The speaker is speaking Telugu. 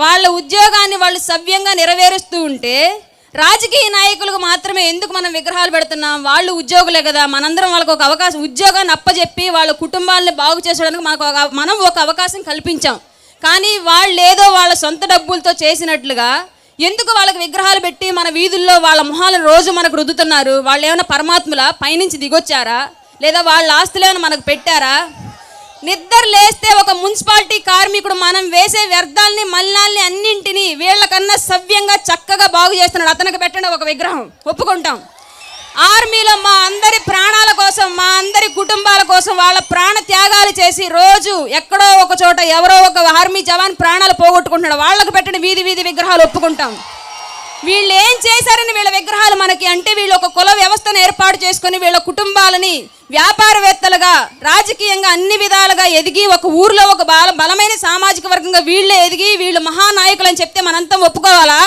వాళ్ళ ఉద్యోగాన్ని వాళ్ళు సవ్యంగా నెరవేరుస్తూ ఉంటే రాజకీయ నాయకులకు మాత్రమే ఎందుకు మనం విగ్రహాలు పెడుతున్నాం? వాళ్ళు ఉద్యోగులే కదా, మనందరం వాళ్ళకు ఒక అవకాశం, ఉద్యోగాన్ని అప్పచెప్పి వాళ్ళ కుటుంబాలని బాగు చేసేయడానికి మనం ఒక అవకాశం కల్పించాం. కానీ వాళ్ళు ఏదో వాళ్ళ సొంత డబ్బులతో చేసినట్లుగా ఎందుకు వాళ్ళకి విగ్రహాలు పెట్టి మన వీధుల్లో వాళ్ళ మొహాలను రోజు మనకు రుద్దుతున్నారు? వాళ్ళు ఏమైనా పరమాత్ముల పైనుంచి దిగొచ్చారా? లేదా వాళ్ళ ఆస్తులు ఏమైనా మనకు పెట్టారా? నిద్ర లేస్తే ఒక మున్సిపాలిటీ కార్మికుడు మనం వేసే వ్యర్థాలని మలినాల్ని అన్నింటినీ వీళ్ళకన్నా సవ్యంగా చక్కగా బాగు చేస్తున్నాడు, అతనికి పెట్టండి ఒక విగ్రహం, ఒప్పుకుంటాం. ఆర్మీలో మా అందరి ప్రాణాల కోసం, మా అందరి కుటుంబాల కోసం వాళ్ళ ప్రాణ త్యాగాలు చేసి రోజు ఎక్కడో ఒక చోట ఎవరో ఒక ఆర్మీ జవాన్ ప్రాణాలు పోగొట్టుకుంటున్నాడు, వాళ్ళకు పెట్టండి వీధి వీధి విగ్రహాలు, ఒప్పుకుంటాం. వీళ్ళు ఏం చేశారని వీళ్ళ విగ్రహాలు మనకి అంటే, వీళ్ళు ఒక కుల వ్యవస్థను ఏర్పాటు చేసుకొని వీళ్ళ కుటుంబాలని వ్యాపారవేత్తలుగా రాజకీయంగా అన్ని విధాలుగా ఎదిగి ఒక ఊర్లో ఒక బలమైన సామాజిక వర్గంగా వీళ్ళే ఎదిగి వీళ్ళు మహానాయకులు అని చెప్తే మనంతా ఒప్పుకోవాలా?